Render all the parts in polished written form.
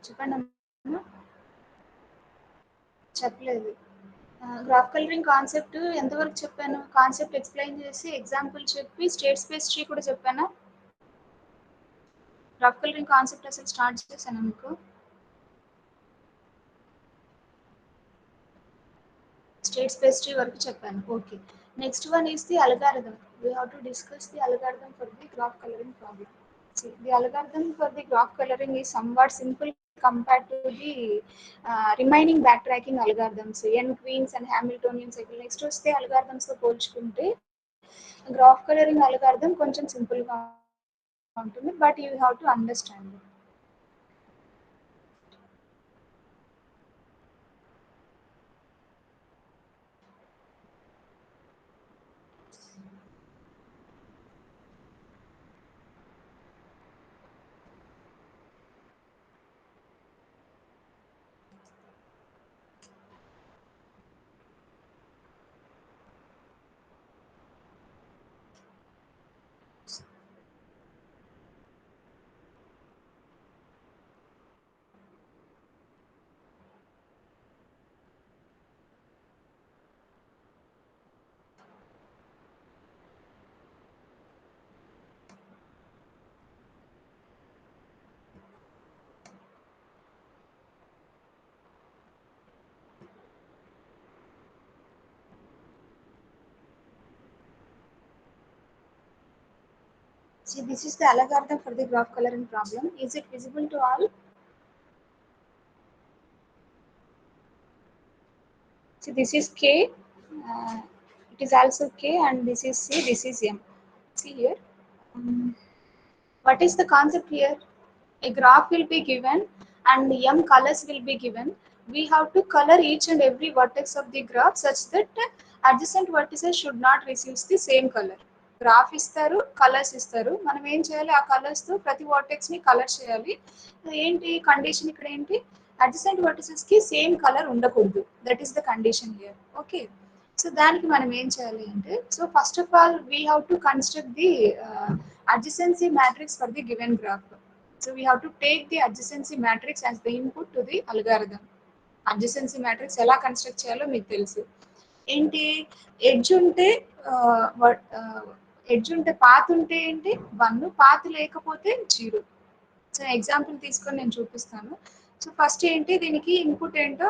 చెప్పండి అమ్మా. చెప్పలేదు. గ్రాఫ్ కలరింగ్ కాన్సెప్ట్ ఎంతవరకు చెప్పాను? కాన్సెప్ట్ ఎక్స్‌ప్లెయిన్ చేసి, ఎగ్జాంపుల్ చెప్పి, స్టేట్ స్పేస్ ట్రీ కూడా చెప్పానా? గ్రాఫ్ కలరింగ్ కాన్సెప్ట్ అసలు స్టార్ట్ చేశానా మీకు? స్టేట్ స్పేస్ ట్రీ వరకు చెప్పాను. Okay. Next one is the algorithm. We have to discuss the algorithm for the graph coloring problem. See, the algorithm for the graph coloring is somewhat simple compared to the remaining backtracking algorithms. N queens and Hamiltonian cycle. Next వస్తే algorithms తో పోల్చుకుంటే graph colouring algorithm కొంచెం సింపుల్గా ఉంటుంది, but you have to understand. See, this is the algorithm for the graph coloring problem. Is it visible to all? See, this is K, it is also K, and this is C, this is M. See here. What is the concept here? A graph will be given and M colors will be given. We have to color each and every vertex of the graph such that adjacent vertices should not receive the same color. Graph ఇస్తారు, colours ఇస్తారు, మనం ఏం చేయాలి? ఆ కలర్స్తో ప్రతి వర్టెక్స్ని colour చేయాలి. ఏంటి కండిషన్ ఇక్కడ? ఏంటి? అడ్జసెంట్ వర్టిసెస్కి సేమ్ కలర్ ఉండకూడదు. That is the condition here. Okay. So దానికి మనం ఏం చేయాలి అంటే, so first of all we have to construct the adjacency matrix for the given graph. So we have to take the adjacency matrix as the input to the algorithm. Adjacency matrix ఎలా construct చేయాలో మీకు తెలుసు. ఏంటి? Edge ఉంటే path ఉంటే ఏంటి 1, path లేకపోతే 0. So example తీసుకొని నేను చూపిస్తాను. సో ఫస్ట్ ఏంటి, దీనికి ఇన్పుట్ ఏంటో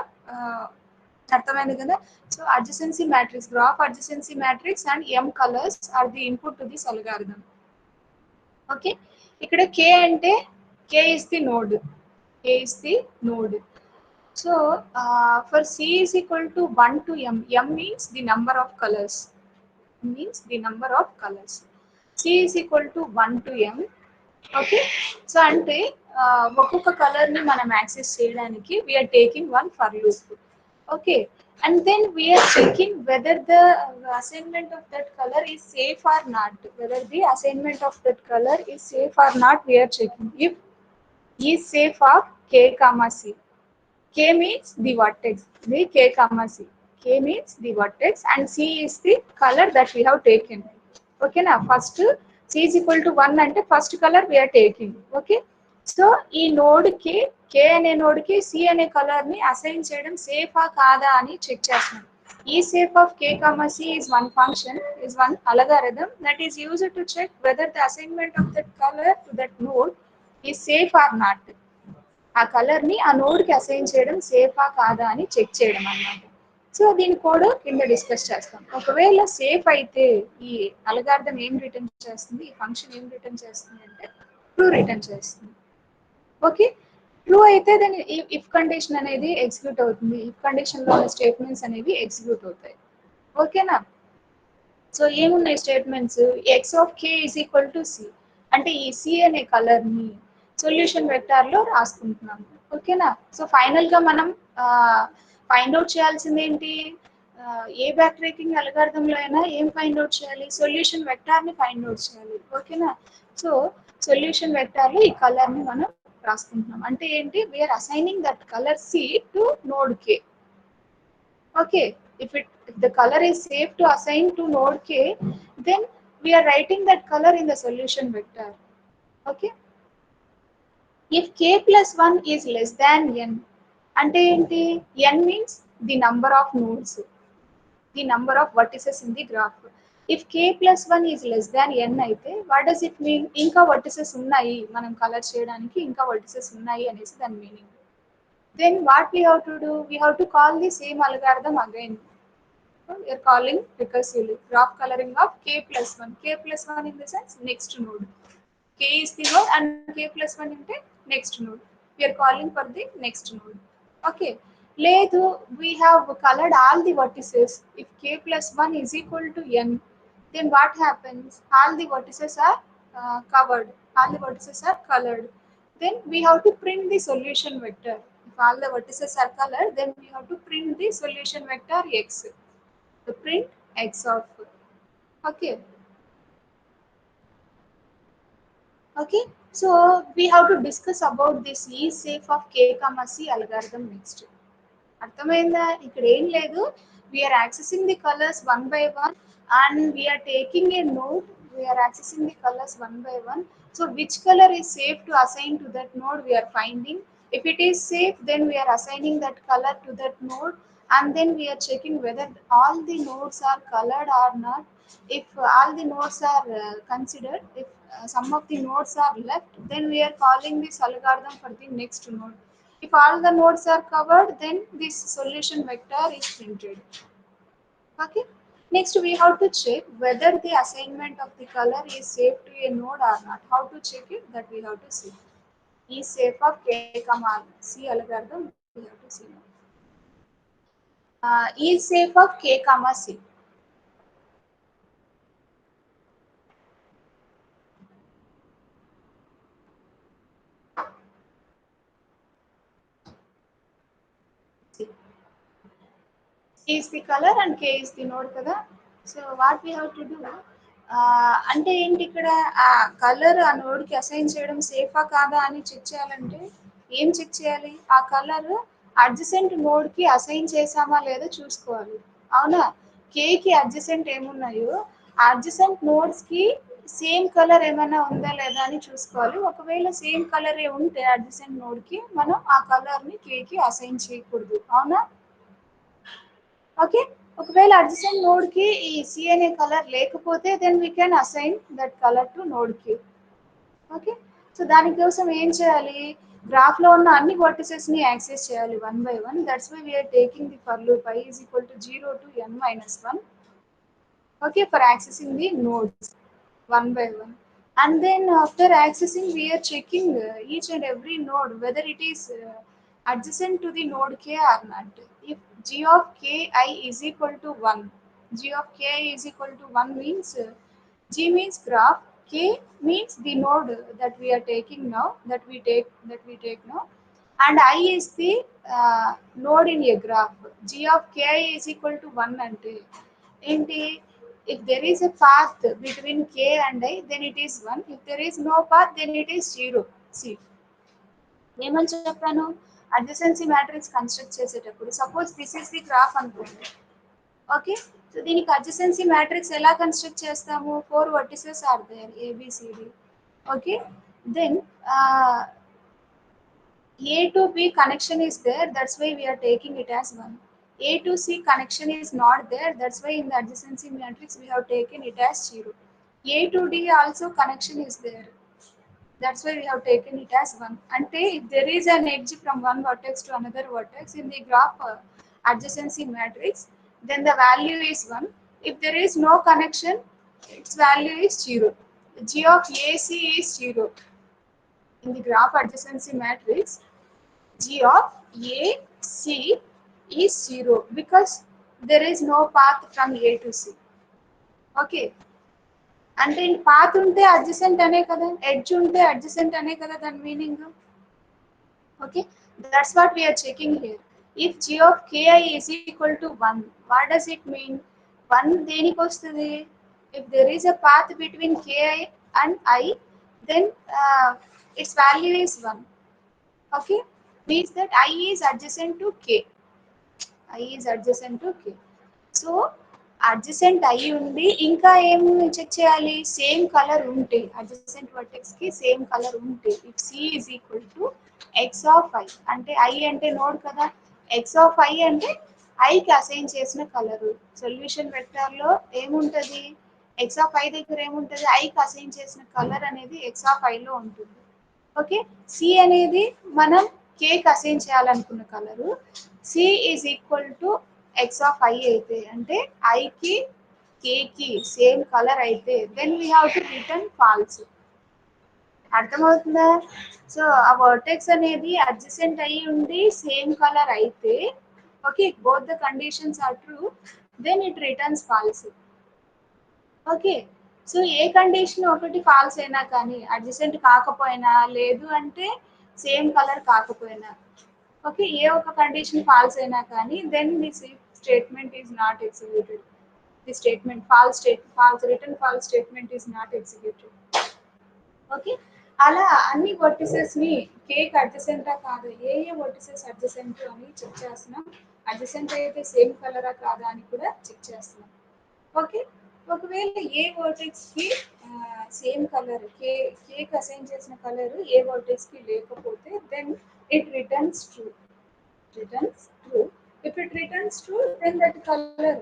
అర్థమైంది కదా? So adjacency matrix, graph adjacency matrix and M colours are the input to this algorithm. Okay. ఇక్కడ కే అంటే K is the node. K is the node. So for C is equal to 1 to M. M means the number of colors. Means the number of colors. C is equal to 1 to M. Okay. So అంటే ఒక్కొక్క కలర్ని మనం access చేయడానికి we're taking one for loop. Okay. And then we are checking whether the assignment of that color is safe or not. Whether the assignment of that color is safe or not, we are checking. If is safe of K comma C. K means the vertex, the K comma C. K means the vertex and C is the color that we have taken. Okay na? First C is equal to 1 ante first color we are taking. Okay. So ఈ node కి, K అనే node కి C అనే colour ని assign చేయడం సేఫా కాదా అని check చేస్తున్నాం. ఈ safe of K comma C is one function, is one algorithm that is used to check whether the assignment of that color to that node is safe or not. ఆ colour ని ఆ node కి assign చేయడం సేఫా కాదా అని check చేయడం అన్నమాట. So దీని కోడ్ కింద డిస్కస్ చేస్తాం. ఒకవేళ సేఫ్ అయితే ఈ అల్గారిథం ఏం రిటర్న్ చేస్తుంది, ఈ ఫంక్షన్ ఏం రిటర్న్ చేస్తుంది అంటే ట్రూ రిటర్న్ చేస్తుంది. ఓకే. ట్రూ అయితే దాని ఇఫ్ కండిషన్ అనేది ఎగ్జిక్యూట్ అవుతుంది. ఇఫ్ కండిషన్ లో ఉన్న స్టేట్మెంట్స్ అనేవి ఎగ్జిక్యూట్ అవుతాయి. ఓకేనా? సో ఏమున్నాయి statements? X of k is equal to C అంటే ఈ సి అనే కలర్ ని సొల్యూషన్ వెక్టార్ లో రాసుకుంటున్నాము. ఓకేనా? సో ఫైనల్ గా మనం ఫైండ్ అవుట్ చేయాల్సింది ఏంటి? ఏ బ్యాక్ ట్రాకింగ్ అల్గారిథం లో అయినా ఏం ఫైండ్ అవుట్ చేయాలి? సొల్యూషన్ వెక్టార్ ని ఫైండ్ అవుట్ చేయాలి. ఓకేనా? సో సొల్యూషన్ వెక్టార్ లో ఈ కలర్ ని మనం రాసుకుంటున్నాం. అంటే ఏంటి? We're assigning that color c to node k. Okay, if the color is safe to assign to node K, then we are writing that color in the solution vector. Okay. If k plus 1 is less than n, అంటే ఏంటి? n means the number of nodes, the number of vertices in the graph. If k plus 1 is less than n అయితే what does it mean? ఇంకా vertices ఉన్నాయి మనం colour చేయడానికి, ఇంకా vertices ఉన్నాయి అనేసి దాని meaning. Then what we have to do? We have to call the same algorithm again. We are calling recursively graph coloring of k plus 1. K plus 1 in the sense next node. K is the node and k plus 1 into next node. We are calling for the next node. Okay. Ledu, we have colored all the vertices. If k plus 1 is equal to n, then what happens? All the vertices are covered. All the vertices are colored. Then we have to print the solution vector. If all the vertices are colored, then we have to print the solution vector x. To print x of. Okay. Okay, so we have to discuss about this is safe of k comma c algorithm next. అర్థమైందా? ఇక్కడ ఏం లేదు, we are accessing the colors one by one and we are taking a note, we are accessing the colors one by one. So which color is safe to assign to that node we are finding. If it is safe, then we are assigning that color to that node and then we are checking whether all the nodes are colored or not. If all the nodes are considered, if some of the nodes are left, then we are calling this algorithm for the next node. If all the nodes are covered, then this solution vector is printed. Okay. Next, we have to check whether the assignment of the color is safe to a node or not. How to check it? That we have to see. Is safe of k comma c algorithm. We have to see now. Is safe of k comma c. Is the color and k is the node kada. So what we have to do, అంటే ఏంటి ఇక్కడ ఆ colour ఆ node కి assign చేయడం సేఫా కాదా అని check చేయాలంటే ఏం చెక్ చేయాలి? ఆ కలర్ అడ్జసెంట్ నోడ్ కి అసైన్ చేసామా లేదో చూసుకోవాలి. అవునా? k కి అడ్జసెంట్ ఏమున్నాయో అడ్జసెంట్ నోడ్స్ కి సేమ్ కలర్ ఏమైనా ఉందా లేదా అని చూసుకోవాలి. ఒకవేళ సేమ్ కలర్ ఉంటే అడ్జసెంట్ నోడ్ కి మనం ఆ కలర్ ని k కి అసైన్ చేయకూడదు. అవునా? ఓకే, ఒకవేళ అడ్జసెంట్ నోడ్ కి ఈ సి అనే కలర్ లేకపోతే then we can assign that color to node కి. ఓకే, సో దానికోసం ఏం చేయాలి? గ్రాఫ్ లో ఉన్న అన్ని వర్టిసెస్ ని యాక్సెస్ చేయాలి one by one. That's why we're taking the for loop i is equal to 0 to n minus 1. Okay, for accessing the nodes one by one. And then after accessing, we are checking each and every node whether it is adjacent to the node k or not. If g of ki is equal to 1, g of ki is equal to 1 means g means graph, k means the node that we are taking now, that we take now, and I is the node in a graph. G of ki is equal to 1 ante enti, if there is a path between k and I, then it is 1. If there is no path, then it is 0. See, ఏమని చెప్పాను? Adjacency matrix construct చేసేటప్పుడు suppose this is the graph అనుకోండి. Okay, so దీనికి adjacency matrix ఎలా construct చేస్తాము? 4 vertices are there, A B C D. Okay, then A to B connection is there, that's why we are taking it as 1. A to C connection is not there, that's why in the adjacency matrix we have taken it as 0. A to D also connection is there, that's why we have taken it as 1. Ante if there is an edge from one vertex to another vertex in the graph adjacency matrix, then the value is 1. If there is no connection, its value is 0. G of AC is 0. In the graph adjacency matrix, G of A C is 0 because there is no path from A to C. Okay, అంటే path ఉంటే adjacent అనే కదా, edge ఉంటే adjacent అనే కదా దాని meaning. Okay, that's what we're checking here. If g of ki is equal to 1, what does it mean? 1 దేనికి వస్తుంది? If there is a path between ki and I, then its value is 1. Okay, means that I is adjacent to k. I is adjacent to k. So adjacent అయ్యి ఉండి ఇంకా ఏం check చేయాలి? Same color ఉంటే adjacent vertex కి same color ఉంటే if c is equal to X of i అంటే i అంటే నోడ్ కదా, ఎక్స్ ఆఫ్ ఐ అంటే ఐకి అసైన్ చేసిన కలరు. సొల్యూషన్ వెక్టర్ లో ఏముంటది? ఎక్స్ ఆఫ్ ఐ దగ్గర ఏముంటది? ఐకి అసైన్ చేసిన కలర్ అనేది ఎక్స్ ఆఫ్ ఐ లో ఉంటుంది. ఓకే, సి అనేది మనం కేక్ అసైన్ చేయాలనుకున్న colour. C is equal to X of I అయితే అంటే ఐకి కేకి సేమ్ కలర్ అయితే then we have to return false. అర్థమవుతుందా? సో ఆ వర్టెక్స్ అనేది అడ్జసెంట్ అయ్యి ఉండి సేమ్ కలర్ అయితే okay both the conditions are true then it returns false. Okay, so ఏ కండిషన్ ఒకటి ఫాల్స్ అయినా కానీ అడ్జసెంట్ కాకపోయినా లేదు అంటే సేమ్ కలర్ కాకపోయినా ఓకే ఏ ఒక కండిషన్ ఫాల్స్ అయినా కానీ then this statement is not executed. The statement false return false statement is not executed. Okay, అలా అన్ని వర్టిసెస్ ని కేక్ అడ్జసెంటా కాదు ఏ ఏ వర్టిసెస్ అడ్జసెంట్ అని చెక్ చేస్తున్నాం. అడ్జసెంట్ అయితే సేమ్ కలరా కాదా అని కూడా చెక్ చేస్తున్నాం. ఓకే, ఒకవేళ ఏ వర్టెక్స్ కి సేమ్ కలర్ కేక్ అసైన్ చేసిన కలర్ ఏ వర్టెక్స్ కి లేకపోతే then it returns true. Returns true. If it returns true then that color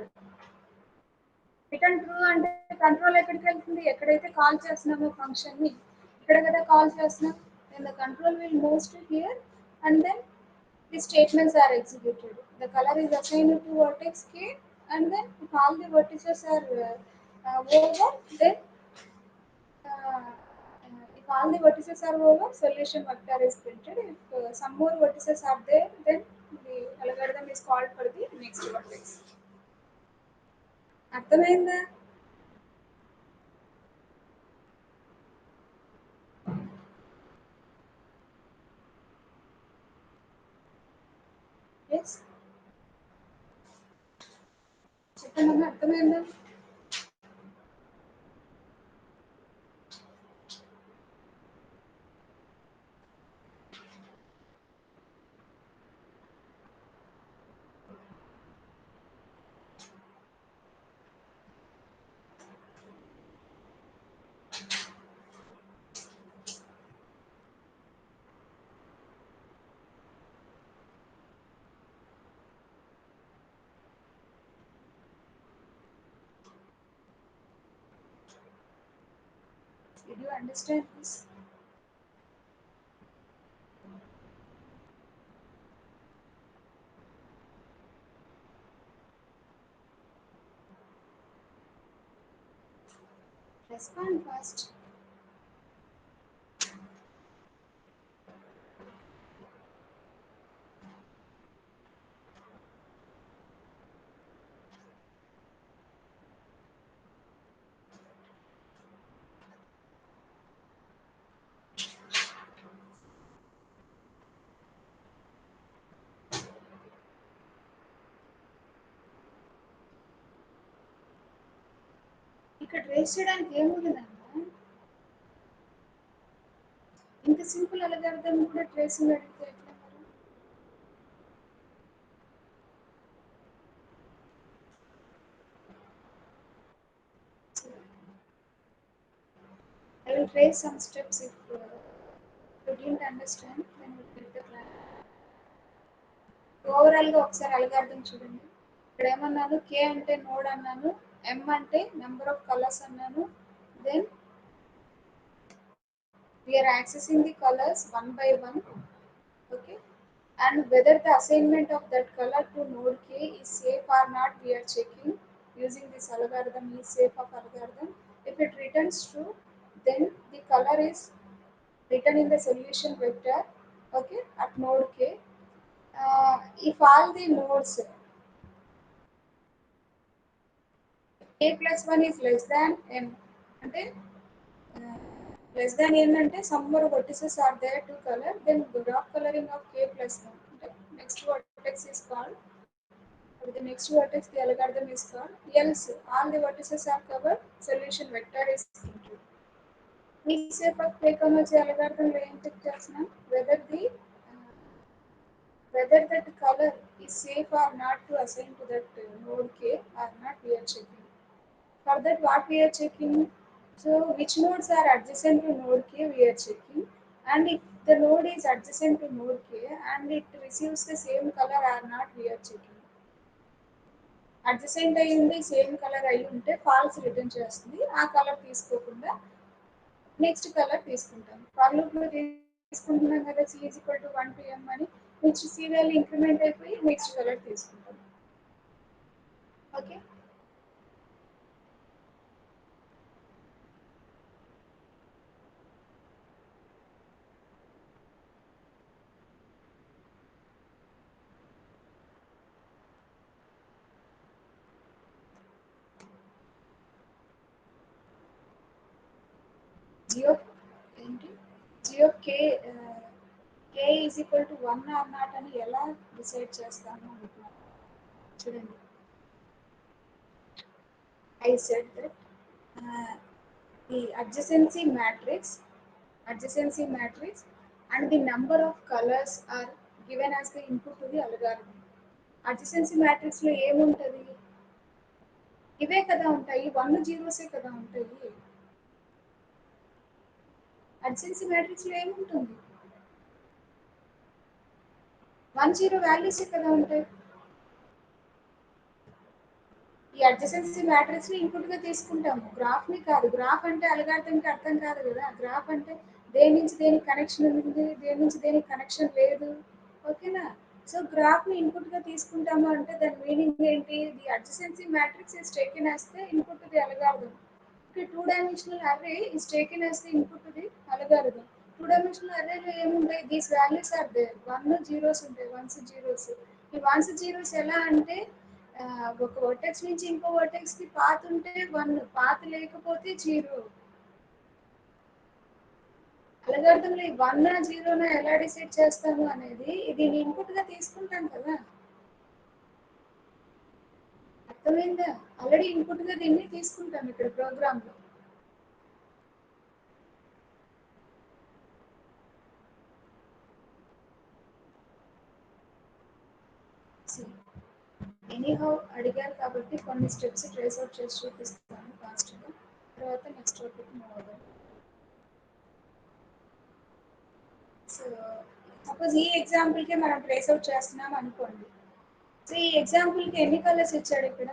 return true అంటే కంట్రోల్ ఎక్కడికి వెళ్తుంది? ఎక్కడైతే కాల్ చేస్తున్నామో ఫంక్షన్ ని ఇక్కడ కదా కాల్ చేస్తున్నాం. Then the control will moves to here and then the statements are executed. The color is assigned to vertex k, and then if all the vertices are over, then uh, if all the vertices are over, solution vector is printed. If some more vertices are there, then the algorithm is called for the next vertex. అర్థమైందా? Yes, చెప్పండి అర్థమైందా? Did you understand this? Respond first. ఇక్కడ trace చేయడానికి ఏముంటుందమ్మా? ఇంత simple algorithm కూడా tracing అడిగితే ఎట్లా మరి? I will trace some steps if you didn't understand, then you will get the class. Overall గా ఒకసారి అల్గారిథం చూడండి. ఇక్కడ ఏమన్నాను? కే అంటే నోడ్ అన్నాను, ఎం అంటే నెంబర్ ఆఫ్ కలర్స్ అన్నాను, then we are accessing the colors one by one. Okay, and whether the assignment of that color to node k is safe or not we are checking using this algorithm is safe of algorithm. If it returns true, then the color is written in the solution vector, okay, at node k. If all the nodes k plus 1 is less than m అంటే less than n అంటే some more vertices are there to color, then graph coloring of k plus 1 అంటే next vertex is called, for the next vertex the algorithm is called, else all the vertices are covered, solution vector is printed. ఈ safe of k వచ్చే algorithm లో ఏం check చేస్తున్నాం? whether whether that color is safe or not to assign to that node K or not, we are checking. For that, what we are checking? So which nodes are adjacent to node K, we are checking. And if the node is adjacent to node K and it receives the same color or not, we are checking. Adjacent అయి ఉండి same colour అయి ఉంటే false return చేస్తుంది. ఆ colour తీసుకోకుండా next colour తీసుకుంటాం. For లూప్లో తీసుకుంటున్నాం కదా C is equal to 1 to m అని, నెక్స్ట్ సి వాల్యూ ఇంక్రిమెంట్ అయిపోయి నెక్స్ట్ కలర్ తీసుకుంటాం. ఓకే, జియో ఏంటి జియో K is equal to 1 or not అని ఎలా డిసైడ్ చేస్తాము అంటున్నాను. చూడండి, I said that the adjacency matrix and the number of colors are given as the input to the algorithm. Adjacency matrix లో ఏముంటది? ఇవే కదా ఉంటాయి, 1 జీరోసే కదా ఉంటాయి. adjacency matrix లో ఏముంటుంది? 1 జీరో వాల్యూసే కదా ఉంటాయి. ఈ అడ్జసెన్సీ మ్యాట్రిక్స్ ని ఇన్పుట్ గా తీసుకుంటాము, గ్రాఫ్ ని కాదు. గ్రాఫ్ అంటే అల్గారిథం కి అర్థం కాదు కదా. గ్రాఫ్ అంటే దేని నుంచి దేనికి కనెక్షన్ ఉంది, దేని నుంచి దేనికి కనెక్షన్ లేదు. ఓకేనా? సో గ్రాఫ్ ని ఇన్పుట్ గా తీసుకుంటాము అంటే దాని మీనింగ్ ఏంటి? The adjacency matrix is taken as the input to the algorithm. Okay, 2 dimensional array is taken as the input to the algorithm. 2 dimensional array లో ఏముంటాయి? These values are there. 1 zeros ఉంటాయి, ones zeros. ఈ ones zeros ఎలా అంటే ఒక vertex నుంచి ఇంకో vertex కి పాత్ ఉంటే 1, పాత్ లేకపోతే 0. అల్గారిథంలో ఈ 1 జీరోనా ఎలా డిసైడ్ చేస్తాము అనేది దీన్ని ఇన్పుట్ గా తీసుకుంటాం కదా. అర్థమైందా? ఆల్రెడీ ఇన్పుట్ గా దీన్ని తీసుకుంటాం ఇక్కడ ప్రోగ్రామ్ లో. ఎనీహౌ అడిగారు కాబట్టి కొన్ని స్టెప్స్ ట్రేస్ అవుట్ చేసి చూపిస్తాను ఫాస్ట్గా, తర్వాత నెక్స్ట్ టాపిక్ మూవ్ అవుదాం. సో సపోజ్ ఈ ఎగ్జాంపుల్కే మనం ట్రేస్ అవుట్ చేస్తున్నాం అనుకోండి. సో ఈ ఎగ్జాంపుల్కి ఎన్ని కలర్స్ ఇచ్చాడు ఇక్కడ?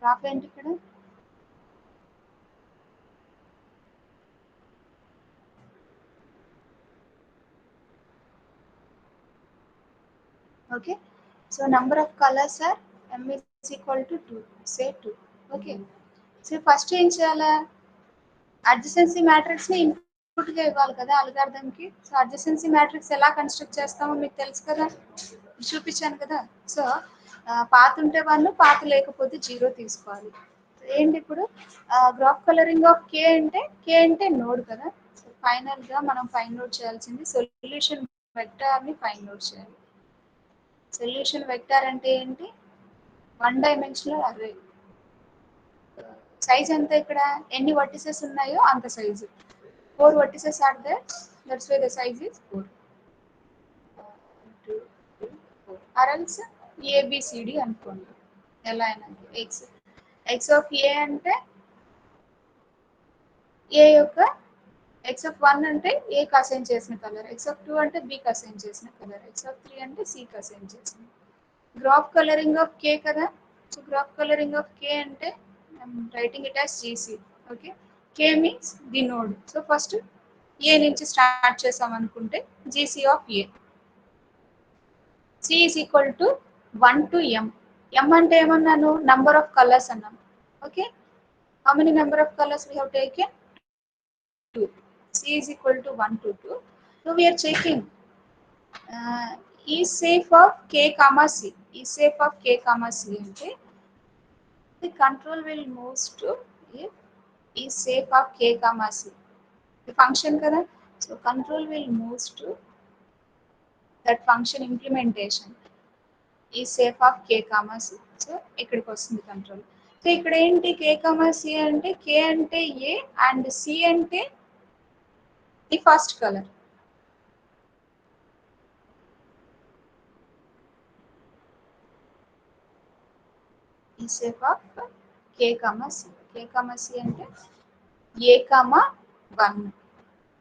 గ్రాఫ్ ఏంటి ఇక్కడ? Okay, so number of colors are m is equal to 2, say 2. Okay, so first ఏం చేయాలా? అడ్జసెన్సీ మ్యాట్రిక్స్ ని ఇన్పుట్ గా ఇవ్వాలి కదా అల్గారిథం కి. సో అడ్జసెన్సీ మ్యాట్రిక్స్ ఎలా కన్స్ట్రక్ట్ చేస్తామో మీకు తెలుసు కదా, చూపించాను కదా. సో పాత్ ఉంటే 1, పాత్ లేకపోతే 0 తీసుకోవాలి. ఏంటి ఇప్పుడు గ్రాఫ్ కలరింగ్ ఆఫ్ కే అంటే నోడ్ కదా. సో ఫైనల్ గా మనం ఫైండ్ అవుట్ చేయాల్సింది సొల్యూషన్ వెక్టార్ ని ఫైండ్ అవుట్ చేయాలి. సొల్యూషన్ వెక్టార్ అంటే ఏంటి? 1 dimensional array. సైజ్ ఎంత ఇక్కడ? ఎన్ని వర్టిసెస్ ఉన్నాయో అంత size. 4 vertices are there, that's why the size is 4. 1, 2, 3, 4 or else ABCD అనుకోండి. ఎలా అయినా ఎక్స్ ఎక్స్ ఆఫ్ ఏ అంటే ఏ యొక్క ఎక్స్ ఆఫ్ 1 అంటే ఏ కి అసైన్ చేసిన కలర్, ఎక్స్ ఆఫ్ 2 అంటే బి కి అసైన్ చేసిన కలర్, ఎక్స్ ఆఫ్ 3 అంటే సి కి అసైన్ చేసిన. గ్రాఫ్ కలరింగ్ ఆఫ్ కే కదా. So graph colouring of K అంటే I'm writing it as GC. Okay, K means the node. So first A నుంచి start చేసాం అనుకుంటే GC of A. C is equal to 1 to M. M అంటే ఏమన్నాను, number of colours అన్నాం. Okay, how many number of colours we have taken? 2. C is equal to 1 to 2. So we are checking is safe of k comma c. Is safe of k comma c ante the control will moves to if is safe of k comma c. The function kada. So control will moves to that function implementation is safe of k comma c. So ikkadiki vasthundi control. So ikkada enti k comma c ante k ante a and c ante the first color. ఈ safe of k comma c. K comma c అంటే a comma 1.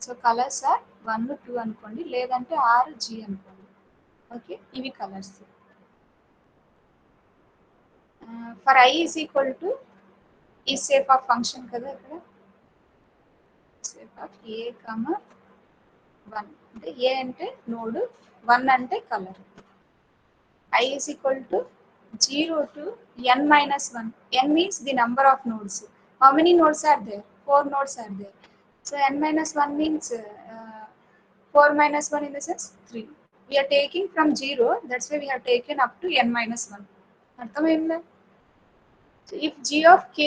So colors are 1 2 అనుకోండి, లేదంటే R G అనుకోండి. Okay, ఇవి colors. For i is equal to ఈ safe of function కదా ఇక్కడ. Safe of A comma 1 అంటే ఏ అంటే నోడ్, 1 అంటే colour. I is equal to 0 to n minus 1. N means the number of nodes. How many nodes are there? 4 nodes are there. So n minus 1 means 4 minus 1 in the sense 3. We are taking from 0, that's why we have taken up to n minus 1. అర్థమైందా? So if g of k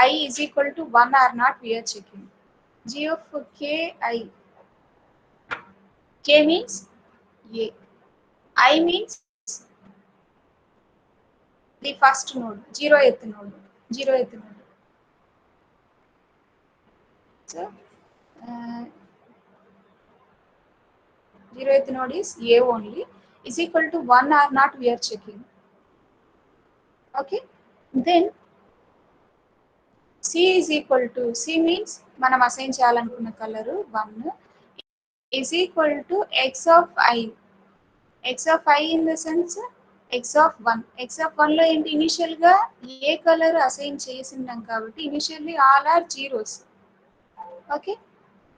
I is equal to 1 or not, we are checking. G of k I. K means a. I means the first node, 0th node. 0th node. So 0th node is a only, is equal to 1 or not, we are checking. Okay, then c is equal to, c means మనం assign చేయాలనుకున్న colour 1 is equal to x of I. x of I in the sense x of 1. x of 1 లో ఏంటి, initial గా ఏ colour assign చేసిందాం కాబట్టి initially all are zeros. Okay,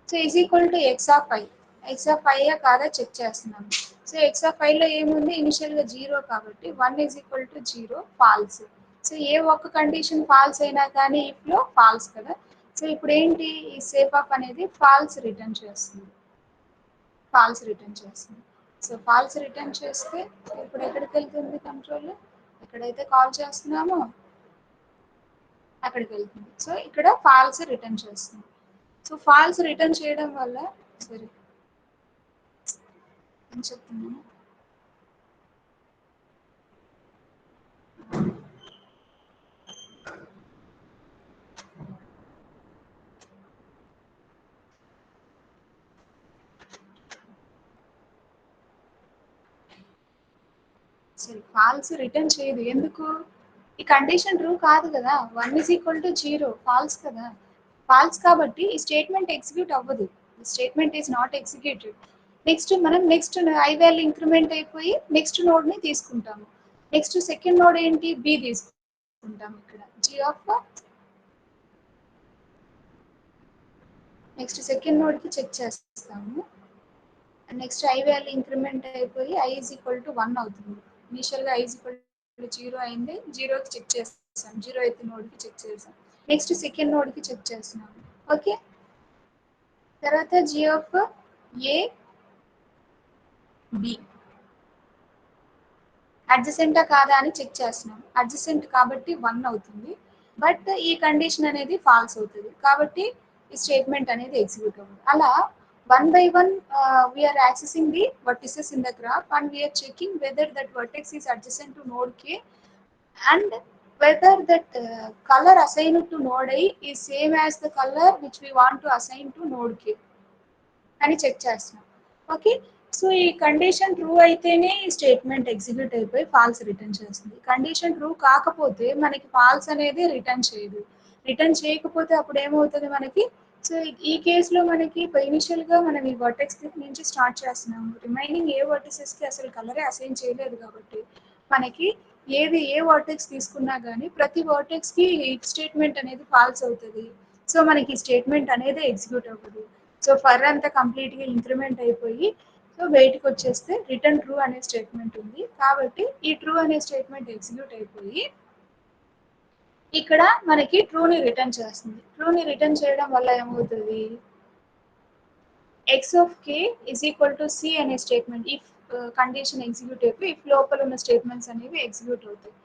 so is equal to X of I. X of I కాదా check చేస్తున్నాను. So X of ఐలో ఏముంది, ఇనిషియల్గా 0 కాబట్టి 1 is equal to 0 false. So ఏ ఒక్క కండిషన్ ఫాల్స్ అయినా కానీ ఇఫ్లో ఫాల్స్ కదా. సో ఇప్పుడు ఏంటి, ఈ సేఫ్ ఆఫ్ అనేది ఫాల్స్ రిటర్న్ చేస్తుంది. ఫాల్స్ రిటర్న్ చేస్తుంది. సో ఫాల్స్ రిటర్న్ చేస్తే ఇప్పుడు ఎక్కడికి వెళ్తుంది కంట్రోల్, ఎక్కడైతే కాల్ చేస్తున్నామో అక్కడికి వెళ్తుంది. సో ఇక్కడ ఫాల్స్ రిటర్న్ చేస్తుంది. సో ఫాల్స్ రిటర్న్ చేయడం వల్ల సరే అని చెప్తున్నాను. సరే ఫాల్స్ రిటర్న్ చేయదు ఎందుకు, ఈ కండిషన్ ట్రూ కాదు కదా. 1 ఈజ్ ఈక్వల్ టు 0 ఫాల్స్ కదా. ఫాల్స్ కాబట్టి ఈ స్టేట్మెంట్ ఎగ్జిక్యూట్ అవ్వదు. ఈ statement is not executed. Next మనం నెక్స్ట్ ఐ వాల్యూ ఇంక్రిమెంట్ అయిపోయి నెక్స్ట్ నోడ్ ని తీసుకుంటాము. నెక్స్ట్ సెకండ్ నోడ్ ఏంటి, బి తీసుకుంటాం. ఇక్కడ g of next second node కి చెక్ చేస్తాము. నెక్స్ట్ ఐ వాల్యూ ఇంక్రిమెంట్ అయిపోయి ఐ ఈజ్ ఈక్వల్ టు 1 అవుతుంది. ఇనిషియల్గా ఐ ఈజ్ ఈక్వల్ టు 0 అయింది, 0కి చెక్ చేస్తాం, 0th నోడ్కి చెక్ చేస్తాం. నెక్స్ట్ సెకండ్ నోడ్కి చెక్ చేస్తున్నాం. ఓకే, తర్వాత జీ ఆఫ్ ఏ బి అడ్జసెంటా కాదా అని చెక్ చేస్తున్నాం. అడ్జసెంట్ కాబట్టి 1 అవుతుంది, బట్ ఈ కండిషన్ అనేది ఫాల్స్ అవుతుంది కాబట్టి ఈ స్టేట్మెంట్ అనేది ఎగ్జిక్యూట్ అవుతుంది. అలా one by one we are accessing the vertices in the graph and we are checking whether that vertex is adjacent to node k and whether that color assigned to node I is same as the color which we want to assign to node k అని check చేస్తున్నాం. Okay, so ఈ condition true అయితేనే ఈ statement execute అయిపోయి false return చేస్తుంది. Condition true కాకపోతే మనకి falls అనేది రిటర్న్ చేయదు. రిటర్న్ చేయకపోతే అప్పుడు ఏమవుతుంది మనకి, సో ఈ కేసులో మనకి ఇనిషియల్గా మనం ఈ వర్టెక్స్ నుంచి స్టార్ట్ చేస్తున్నాము. రిమైనింగ్ ఏ వర్టిసెస్కి అసలు కలరే అసైన్ చేయలేదు కాబట్టి మనకి ఏ వర్టెక్స్ తీసుకున్నా కానీ ప్రతి వర్టెక్స్కి ఇఫ్ స్టేట్మెంట్ అనేది ఫాల్స్ అవుతుంది. సో మనకి స్టేట్మెంట్ అనేది ఎగ్జిక్యూట్ అవ్వదు. సో ఫర్ అంతా కంప్లీట్గా ఇంక్రిమెంట్ అయిపోయి సో బయటికి వచ్చేస్తే రిటర్న్ ట్రూ అనే స్టేట్మెంట్ ఉంది. కాబట్టి ఈ ట్రూ అనే స్టేట్మెంట్ ఎగ్జిక్యూట్ అయిపోయి ఇక్కడ మనకి ట్రూని రిటర్న్ చేస్తుంది. ట్రూని రిటర్న్ చేయడం వల్ల ఏమవుతుంది, X of K is equal to C అనే స్టేట్మెంట్ ఇఫ్ కండిషన్ ఎగ్జిక్యూట్ అయిపోయి ఇఫ్ లోపల ఉన్న స్టేట్మెంట్స్ అనేవి ఎగ్జిక్యూట్ అవుతాయి.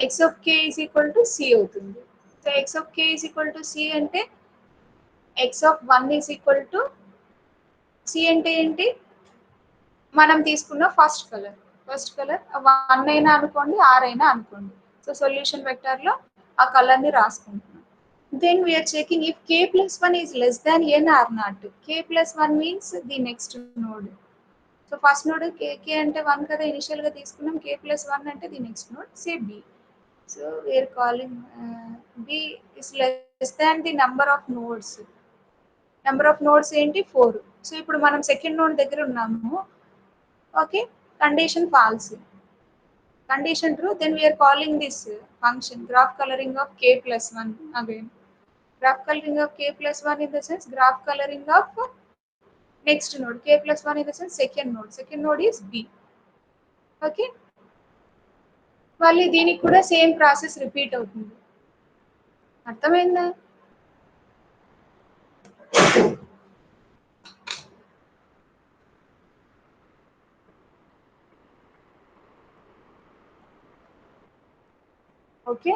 X of K is equal to C అవుతుంది. So X of K is equal to C అంటే X of 1 is equal to C అంటే ఏంటి, మనం తీసుకున్న ఫస్ట్ కలర్ 1 అయినా అనుకోండి, ఆర్ అయినా అనుకోండి. సో సొల్యూషన్ వెక్టర్లో ఆ కలర్ని రాసుకుంటున్నాం. Then we are checking if k plus 1 is less than n or not. K plus 1 means the next node. So first node k అంటే 1 కదా ఇనిషియల్ గా తీసుకున్నాం, k plus 1 అంటే the next node, say b. So we are calling b is less than the number of nodes. Number of nodes ఏంటి 4. So ఇప్పుడు మనం second node దగ్గర ఉన్నాము. Okay, condition false, condition true, then we are calling this function graph coloring of k plus 1 again. Graph coloring of k plus 1 in the sense graph coloring of next node, k plus 1 in the sense second node is b. Okay, మళ్ళీ దీనికి కూడా same process repeat అవుతుంది. అర్థమైందా? Okay,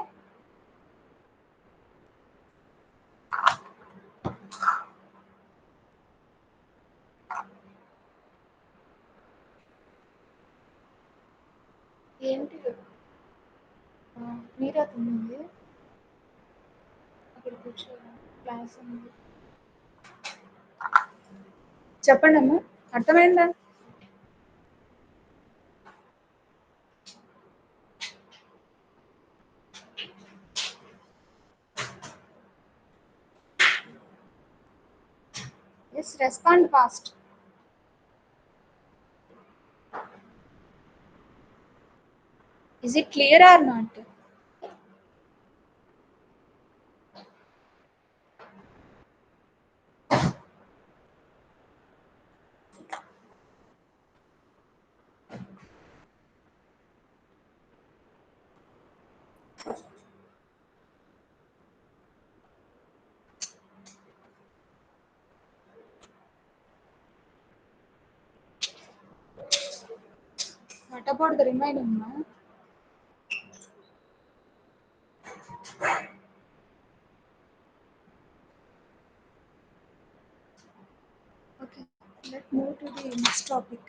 ఏంటి మీరా తింది అక్కడ కూర్చోరా class ఉంది. చెప్పండి అమ్మా, అర్థమైందా? Yes, respond fast. Is it clear or not? What about the remaining one? Okay, let's move to the next topic.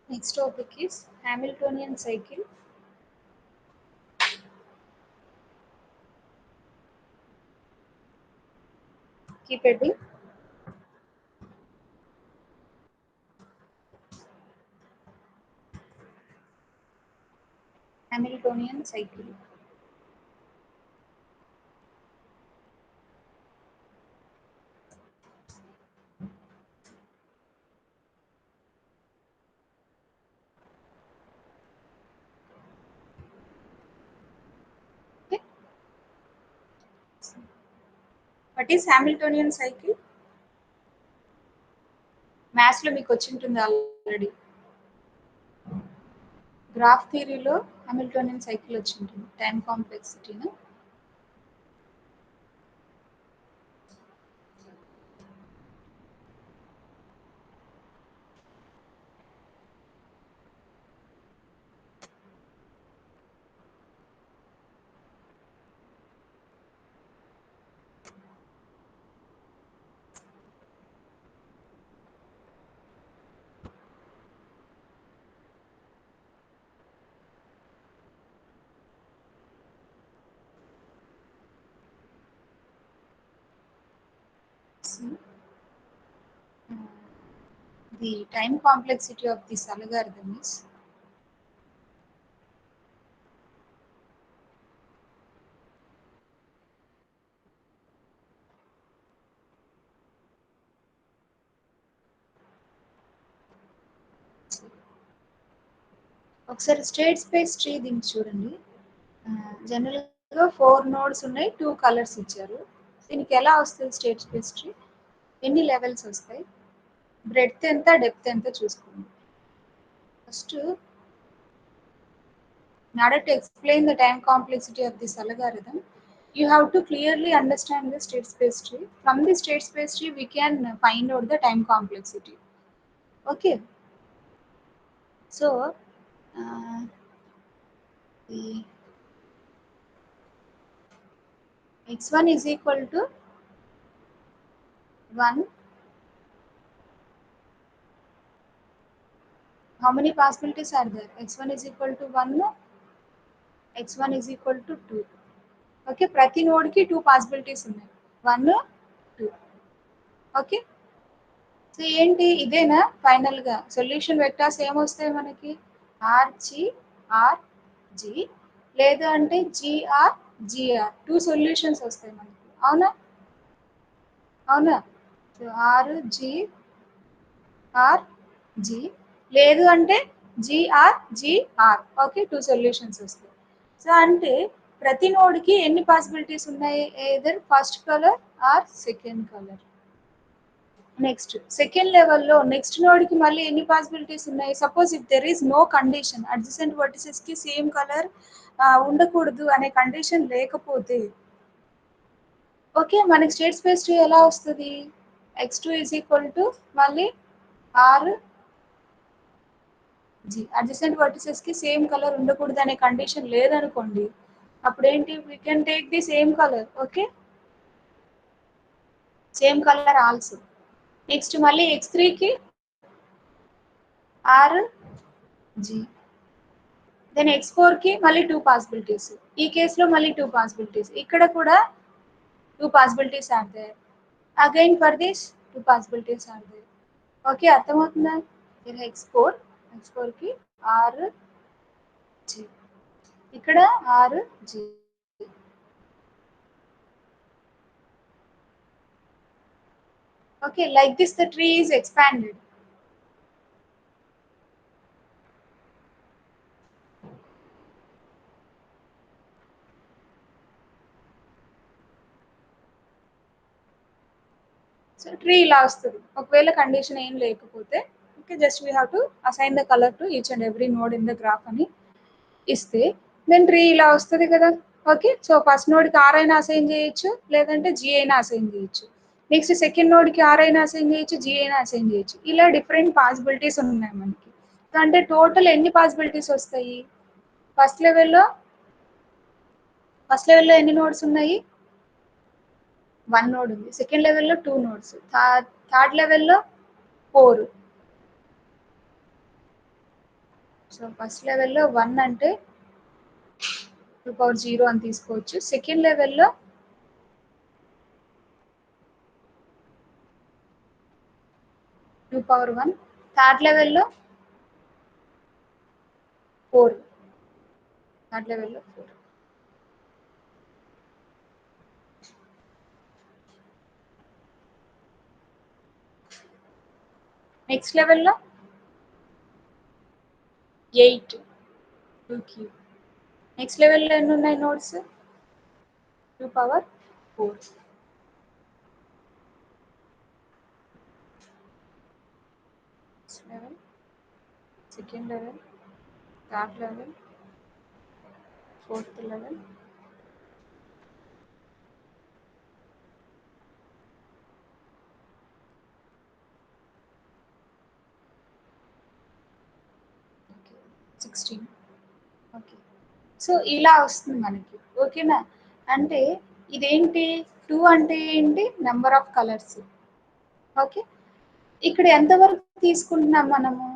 Next topic is Hamiltonian cycle. Keep heading. Hamiltonian cycle. Okay. What is Hamiltonian cycle? మ్యాథ్స్లో మీకు వచ్చి ఉంటుంది already. Graph థియరీలో Hamiltonian cycle వచ్చి ఉంటుంది. Time కాంప్లెక్సిటీను. The time complexity of this algorithm is ఒకసారి state space tree దీనికి చూడండి. జనరల్గా 4 నోడ్స్ ఉన్నాయి, 2 కలర్స్ ఇచ్చారు. దీనికి ఎలా వస్తుంది స్టేట్ స్పేస్ ట్రీ? ఎన్ని లెవెల్స్ వస్తాయి, బ్రెడ్త్ ఎంత, డెప్త్ ఎంత చూసుకోండి. First in order to explain the time complexity of this algorithm, you have to clearly understand the state space tree. From the state space tree, we can find out the time complexity. Okay. So, the x1 is equal to 1. How many possibilities are there? x1 is equal to 1, x1 is equal to 2. Okay, ప్రతి నోడ్కి 2 possibilities ఉన్నాయి, 1, 2. Okay, so ఏంటి ఇదేనా ఫైనల్గా solution vectors ఏమొస్తాయి మనకి? RG RG లేదు అంటే జిఆర్ జిఆర్, 2 సొల్యూషన్స్ వస్తాయి మనకి. అవునా అవునా? So R G R G లేదు అంటే జిఆర్ జిఆర్. ఓకే, 2 సొల్యూషన్స్ వస్తాయి. సో అంటే ప్రతి నోడ్కి ఎన్ని పాసిబిలిటీస్ ఉన్నాయి? Either first colour or second colour. Next second లెవెల్లో నెక్స్ట్ నోడ్కి మళ్ళీ ఎన్ని పాసిబిలిటీస్ ఉన్నాయి? Suppose if there is no condition, adjacent వర్టిసెస్కి సేమ్ కలర్ ఉండకూడదు అనే కండిషన్ లేకపోతే, ఓకే, మనకి స్టేట్ స్పేస్ ట్రీ ఎలా వస్తుంది? x2 ఈజ్ ఈక్వల్ టు మళ్ళీ ఆర్ జి, అడ్జసెంట్ వర్టిసెస్కి సేమ్ కలర్ ఉండకూడదు అనే కండిషన్ లేదనుకోండి, అప్పుడు ఏంటి? We can take the same colour. Okay, same colour also. Next మళ్ళీ x3కి ఆర్ జి, దెన్ x4కి మళ్ళీ 2 పాసిబిలిటీస్. ఈ కేసులో మళ్ళీ 2 పాసిబిలిటీస్, ఇక్కడ కూడా 2 possibilities are there. Again for this 2 possibilities are there. Okay, అర్థమవుతుందా? x4కి ఆర్ జి, ఇక్కడ R G. Okay, like this the tree is expanded. So tree ఇలా వస్తుంది ఒకవేళ కండిషన్ ఏం లేకపోతే. Okay, just we have to assign the color to each and every node in the graph అని ఇస్తే దెన్ ట్రీ ఇలా వస్తుంది కదా. ఓకే, సో ఫస్ట్ నోడ్కి ఆర్ అయినా అసైన్ చేయొచ్చు, లేదంటే జీ అయినా అసైన్ చేయొచ్చు. నెక్స్ట్ సెకండ్ నోడ్కి ఆర్ అయినా అసైన్ చేయొచ్చు, జీ అయినా అసైన్ చేయొచ్చు. ఇలా డిఫరెంట్ పాసిబిలిటీస్ ఉన్నాయి మనకి. అంటే టోటల్ ఎన్ని పాసిబిలిటీస్ వస్తాయి? ఫస్ట్ లెవెల్లో ఎన్ని నోడ్స్ ఉన్నాయి? 1 నోడ్ ఉంది. సెకండ్ లెవెల్లో 2 నోడ్స్, థర్డ్ లెవెల్లో 4. సో ఫస్ట్ లెవెల్లో 1 అంటే 2 power 0 అని తీసుకోవచ్చు. సెకండ్ లెవెల్లో 2 power 1, థర్డ్ లెవెల్లో 4. థర్డ్ లెవెల్లో 4. నెక్స్ట్ లెవెల్లో 8, 2 క్యూబ్. నెక్స్ట్ లెవెల్లో ఎన్ని ఉన్నాయి nodes? 2 power 4. level, second level, third level, fourth level. Okay, 16. Okay. So, ఇలా వస్తుంది మనకి. ఓకేనా? అంటే ఇదేంటి 2 అంటే ఏంటి? Number of colours. ఓకే. ఇక్కడ ఎంత వరకు తీసుకుంటున్నాం మనము?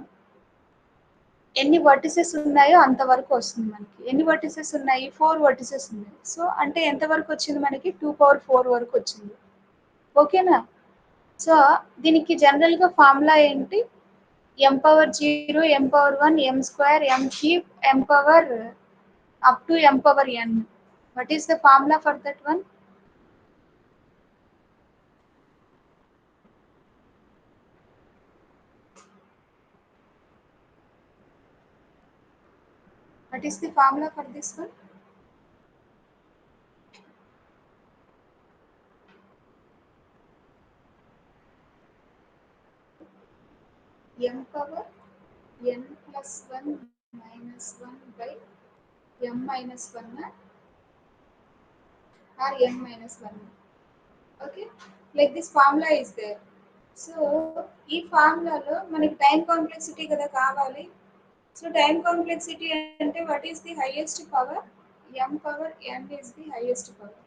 ఎన్ని వర్టిసెస్ ఉన్నాయో అంతవరకు వస్తుంది మనకి. ఎన్ని వర్టిసెస్ ఉన్నాయి? 4 వర్టిసెస్ ఉన్నాయి. సో, అంటే ఎంత వరకు వచ్చింది మనకి? 2/4 వరకు వచ్చింది. ఓకేనా? సో, దీనికి జనరల్‌గా ఫార్ములా ఏంటి? m/0, m/1, m², m³, m up to m/n. What is the formula for that one? What is the formula for this one? M power n plus 1 minus 1 by m minus 1 or n minus 1. Okay, like this formula is there. So ఈ ఫార్ములాలో మనకి time complexity కదా కావాలి. So time complexity అంటే what is the highest power? m power n is the highest power.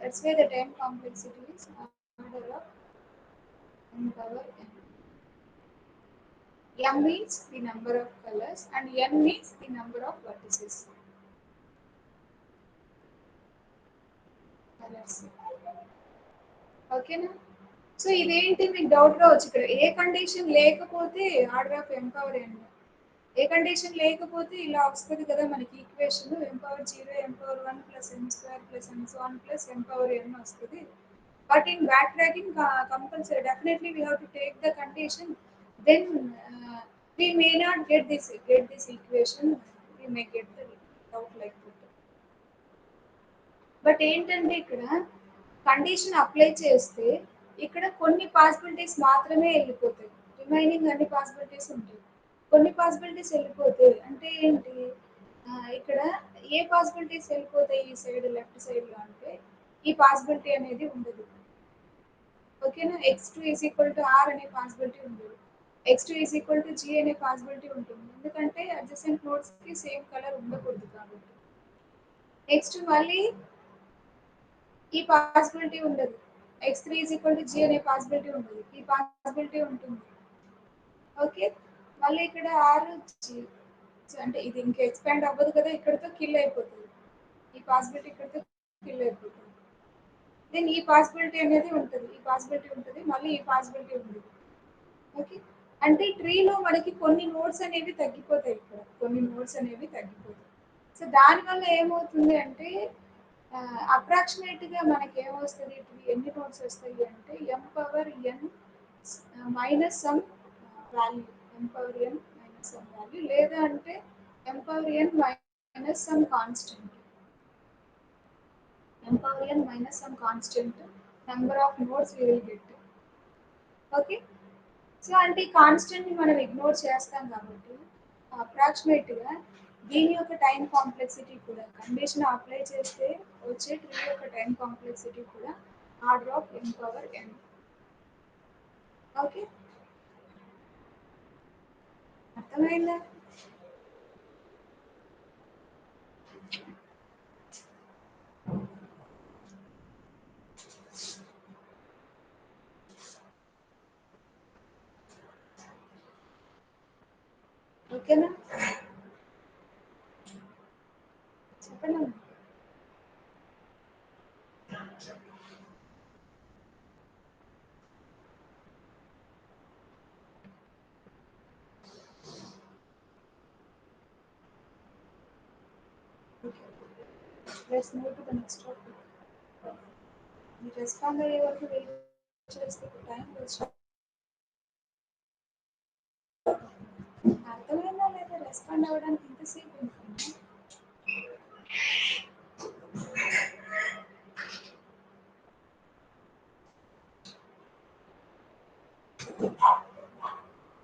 That's why the time complexity is order of m power n. M means the number of colors and n means the number of vertices. Colors. ఓకేనా? So ఇదేంటి మీకు doubt రావచ్చు ఇక్కడ. ఏ condition లేకపోతే order of m power n. A condition లేకపోతే ఇలా వస్తుంది కదా మనకి equation m/0 m/1 plus m² plus m1 plus m/n వస్తుంది. But in backtracking, compulsory, definitely we have to take the condition. Then we may not get this equation. We may get the doubt like that. But ఏంటంటే ఇక్కడ condition apply చేస్తే ఇక్కడ కొన్ని possibilities మాత్రమే వెళ్ళిపోతాయి. Remaining అన్ని possibilities ఉంటాయి. కొన్ని పాసిబిలిటీస్ వెళ్ళిపోతాయి అంటే ఏంటి? ఇక్కడ ఏ పాసిబిలిటీస్ వెళ్ళిపోతాయి ఈ సైడ్ లెఫ్ట్ సైడ్లో అంటే ఈ పాసిబిలిటీ అనేది ఉండదు. ఓకేనా? x2 is equal to r అనే పాసిబిలిటీ ఉండదు. x2 is equal to g అనే పాసిబిలిటీ ఉంటుంది. ఎందుకంటే అడ్జసెంట్ నోడ్స్కి సేమ్ కలర్ ఉండకూడదు కాబట్టి. నెక్స్ట్ మళ్ళీ ఈ పాసిబిలిటీ ఉండదు. x3 is equal to g అనే పాసిబిలిటీ ఉండదు. ఈ పాసిబిలిటీ ఉంటుంది. ఓకే, మళ్ళీ ఇక్కడ r g అంటే ఇది ఇంకా ఎక్స్పాండ్ అవ్వదు కదా, ఇక్కడతో కిల్ అయిపోతుంది. ఈ పాసిబిలిటీ ఇక్కడతో కిల్ అయిపోతుంది. దెన్ ఈ పాసిబిలిటీ అనేది ఉంటుంది. ఈ పాసిబిలిటీ ఉంటుంది, మళ్ళీ ఈ పాసిబిలిటీ ఉంటుంది. ఓకే, అంటే ట్రీలో మనకి కొన్ని నోడ్స్ అనేవి తగ్గిపోతాయి. ఇక్కడ కొన్ని నోడ్స్ అనేవి తగ్గిపోతాయి. సో దానివల్ల ఏమవుతుంది అంటే అప్రాక్సిమేట్గా మనకి ఏమొస్తుంది, ట్రీ ఎన్ని నోడ్స్ వస్తాయి అంటే m power n minus sum value, m power n minus sum value, లేదా అంటే m power n minus sum constant, m power n minus some constant number of nodes we will get. Okay, so అంటే ఈ కాన్స్టెంట్ని మనం ignore చేస్తాం కాబట్టి అప్రాక్సిమేట్గా దీని యొక్క టైం కాంప్లెక్సిటీ కూడా కండిషన్ అప్లై చేస్తే వచ్చే ట్రీ యొక్క టైం కాంప్లెక్సిటీ కూడా order of m power n. Okay, అర్థమైందా? ఓకేనా? చెప్పండి. Let's move to the next topic. ఈ రెస్పాండ్ అయ్యే వరకు వెయిట్ చేస్తే టైం వేస్ట్. అర్థమైందా లేదా? రెస్పాండ్ అవ్వడానికి ఇంతసేపు ఉంటుంది.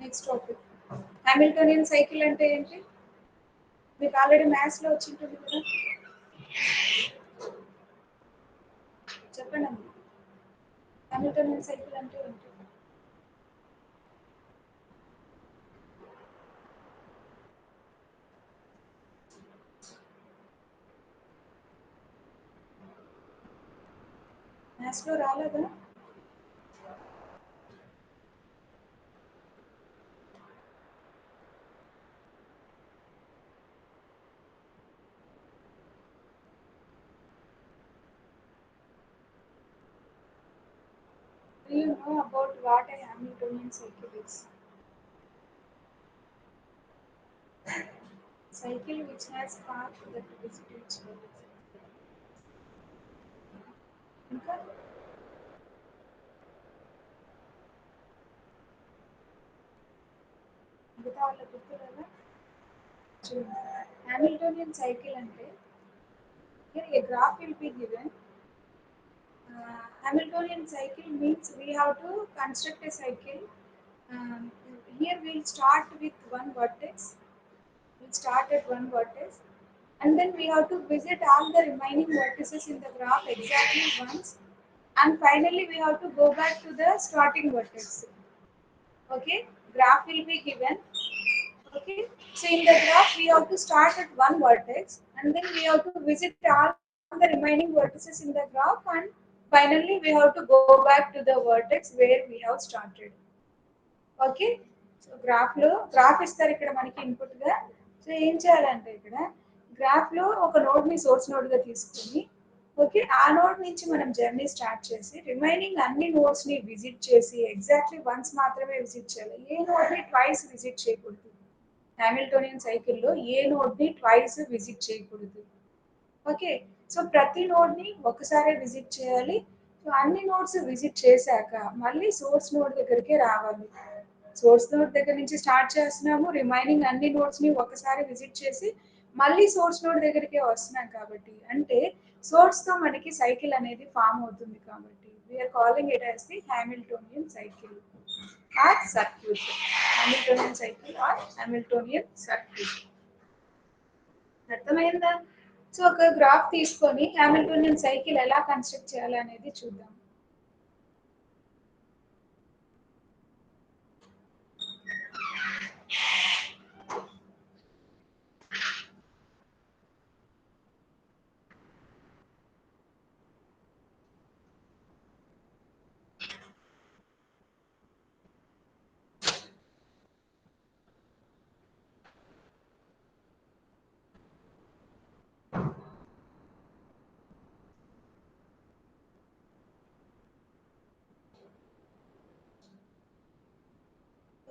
నెక్స్ట్ టాపిక్ హామిల్టోనియన్ సైకిల్ అంటే ఏంటి? మీకు ఆల్రెడీ మ్యాథ్స్లో వచ్చి ఉంటుంది కదా, చెప్పండి అమ్మా. హామిల్టోనియన్ సైకిల్ అంటే ఏంటి? మ్యాథ్స్లో రాలేదా? Do you know about what a Hamiltonian cycle is? Cycle which has path that visit each other. ఇంకా మిగతా వాళ్ళ గుర్తు కదా, చూడండి. Hamiltonian cycle అంటే here a graph will be given. Hamiltonian cycle means we have to construct a cycle. Um, Here we'll start with one vertex. We'll start at one vertex, and then we have to visit all the remaining vertices in the graph exactly once, and finally we have to go back to the starting vertex. Okay, graph will be given. Okay, so in the graph we have to start at one vertex, and then we have to visit all the remaining vertices in the graph, and finally we have to go back to the vertex where we have started. Okay, so graph ఇస్తారు ఇక్కడ మనకి input గా. So ఏం చేయాలంటే ఇక్కడ graph లో ఒక node ని సోర్స్ నోడ్ గా తీసుకుని, ఓకే, ఆ నోడ్ నుంచి మనం జర్నీ స్టార్ట్ చేసి రిమైనింగ్ అన్ని నోడ్స్ ని విజిట్ చేసి ఎగ్జాక్ట్లీ వన్స్ మాత్రమే విజిట్ చేయాలి. ఏ నోడ్ ని ట్వైస్ విజిట్ చేయకూడదు. హామిల్టోనియన్ సైకిల్లో ఏ నోడ్ ని ట్వైస్ విజిట్ చేయకూడదు. ఓకే, సో ప్రతి నోడ్ ని ఒకసారి విజిట్ చేయాలి. సో అన్ని నోడ్స్ విజిట్ చేశాక మళ్ళీ సోర్స్ నోడ్ దగ్గరికి రావాలి. సోర్స్ నోడ్ దగ్గర నుంచి స్టార్ట్ చేస్తున్నాము, రిమైనింగ్ అన్ని నోడ్స్ ని ఒకసారి విజిట్ చేసి మళ్ళీ సోర్స్ నోడ్ దగ్గరికి వస్తున్నాం కాబట్టి, అంటే సోర్స్ తో మనకి సైకిల్ అనేది ఫామ్ అవుతుంది కాబట్టి we're calling it as the Hamiltonian cycle or circuit. Hamiltonian cycle or Hamiltonian circuit. అర్థమైందా? సో ఒక గ్రాఫ్ తీసుకొని హామిల్టోనియన్ సైకిల్ ఎలా కన్స్ట్రక్ట్ చేయాలి అనేది చూద్దాం.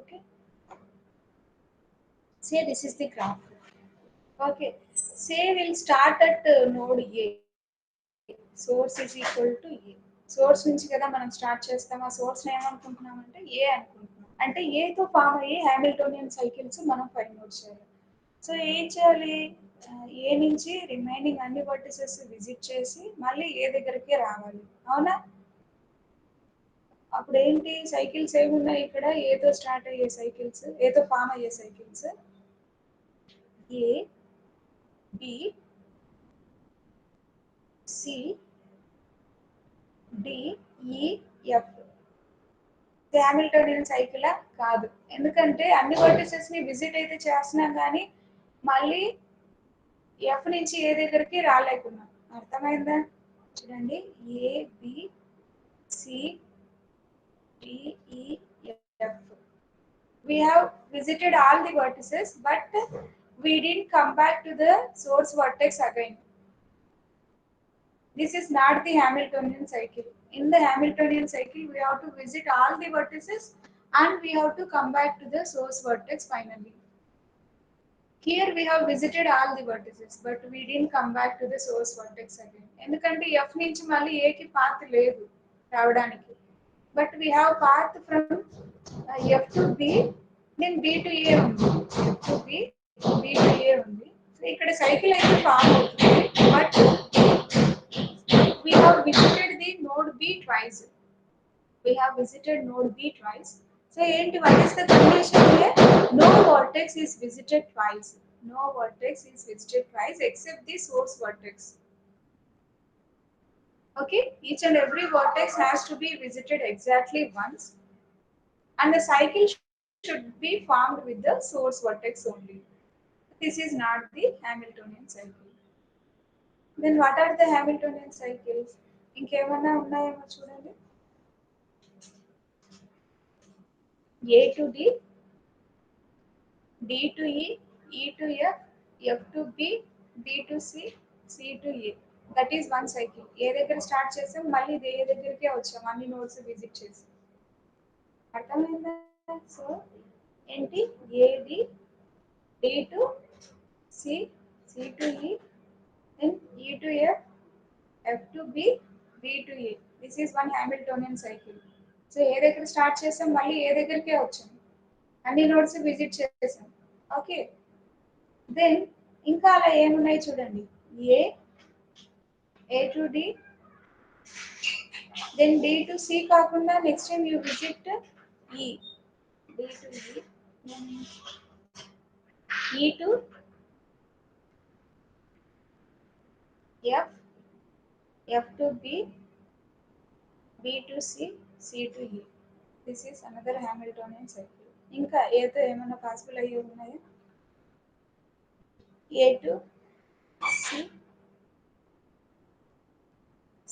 Okay, say this is the graph. Okay, say we'll start at node A. Source is equal to A. Source నుంచి కదా మనం స్టార్ట్ చేస్తాం. ఆ సోర్స్ ఏమనుకుంటున్నాం అంటే ఏ అనుకుంటున్నాం. అంటే ఏతో ఫామ్ అయ్యి హామిల్టోనియన్ సైకిల్స్ మనం ఫైండ్ అవుట్ చేయాలి. సో ఏం చేయాలి? ఏ నుంచి రిమైనింగ్ అన్ని వర్టిసెస్ విజిట్ చేసి మళ్ళీ ఏ దగ్గరికి రావాలి. అవునా? అప్పుడు ఏంటి సైకిల్స్ ఏమున్నాయి ఇక్కడ? ఏతో స్టార్ట్ అయ్యే సైకిల్స్, ఏతో ఫామ్ అయ్యే సైకిల్స్ ఏ, బి, సి, డి, ఈ, ఎఫ్. హామిల్టోనియన్ సైకిల్ కాదు, ఎందుకంటే అన్ని వర్టిసెస్ ని విజిట్ అయితే చేస్తున్నాం కానీ మళ్ళీ ఎఫ్ నుంచి ఏ దగ్గరికి రాలేకున్నాం. అర్థమైందా? చూడండి, ఏ, బి, సి, డి, ఈ, F. We have visited all the vertices, but we didn't come back to the source vertex again. This is not the Hamiltonian cycle. In the Hamiltonian cycle, we have to visit all the vertices and we have to come back to the source vertex finally. Here we have visited all the vertices, but we didn't come back to the source vertex again. ఎందుకంటే F నుంచి మళ్ళీ A కి path లేదు రావడానికి. But we have path from F to B, then B to A ఉంది. F to B, B to A ఉంది. So ఇక్కడ cycle అయితే ఫామ్ అవుతుంది. But we have visited the node B twice. We have visited node B twice. So ఏంటి what is the condition here? No vortex is visited twice. No vortex is visited twice except the source vortex. Okay, each and every vortex has to be visited exactly once, and the cycle should be formed with the source vortex only. This is not the Hamiltonian cycle. Then what are the Hamiltonian cycles? ఇంకేమన్నా ఉన్నాయేమో చూడండి. A to D, D to E, E to F, F to B, B to C, C to A. That is one cycle. A దగ్గర start చేసాం మళ్ళీ A దగ్గరికే వచ్చాం అన్ని nodes visit చేసి. అర్థమైందా? సో ఏంటి AD, D to C, C to E, then E to F, F to B, B to A. This is one Hamiltonian cycle. So A దగ్గర స్టార్ట్ చేసాం మళ్ళీ ఏ దగ్గరికే వచ్చాం అన్ని నోట్స్ విజిట్ చేసాం. ఓకే, దెన్ ఇంకా అలా ఏమున్నాయి చూడండి. A, A to D, then D to C కాకుండా next time you visit E, D to E, E to F, F to B, B to C, C to E. This is another Hamiltonian cycle. ఇంకా ఏతో ఏమైనా possible అయ్యి ఉన్నాయా? A to C,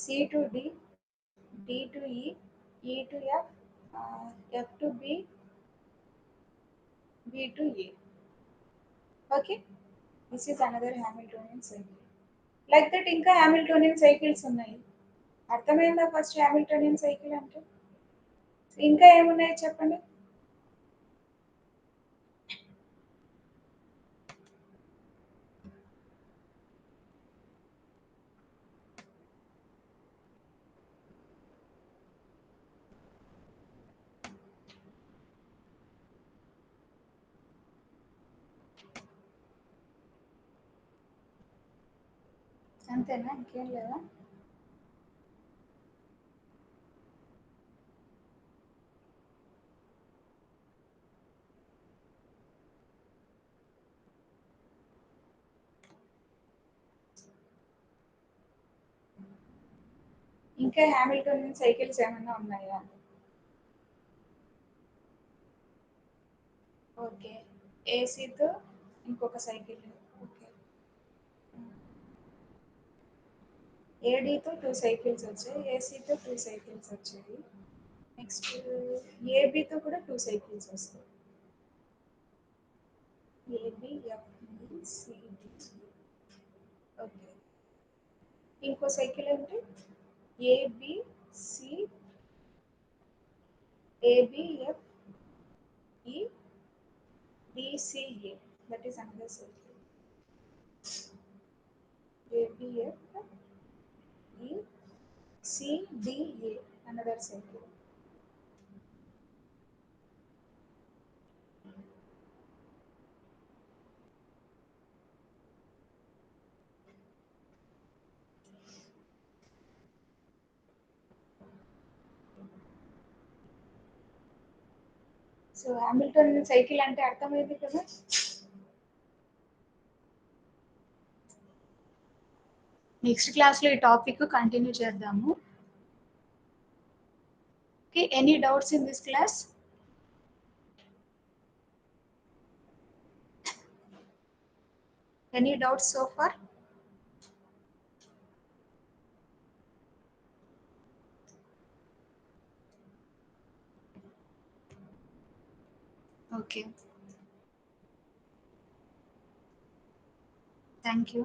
C to D, D to E, E to F, F to B, B to A. Okay, this is another Hamiltonian cycle. Like that ఇంకా Hamiltonian cycles ఉన్నాయి. అర్థమైందా first హ్యామిల్టోనియన్ cycle అంటే? ఇంకా ఏమున్నాయి చెప్పండి. అంతేనా, ఇంకేం లేదా? ఇంకా హ్యామిల్టోనియన్ సైకిల్స్ ఏమైనా ఉన్నాయా? ఓకే, ఏసీతో ఇంకొక సైకిల్. ఓకే, ఏడీతో టూ సైకిల్స్ వచ్చాయి, ఏసీతో టూ సైకిల్స్ వచ్చాయి. నెక్స్ట్ ఏబీతో కూడా టూ సైకిల్స్ వస్తాయి. AB, FB, CD. ఓకే, ఇంకో సైకిల్ ఏంటి? AB, C, ABF, E, DCA. That is another cycle. ABF, E, CDA, another cycle. So Hamilton cycle అంటే అర్థమైంది కదా. నెక్స్ట్ క్లాస్లో ఈ టాపిక్ కంటిన్యూ చేద్దాము. Okay, any doubts in this class? Any doubts so far? Okay, thank you.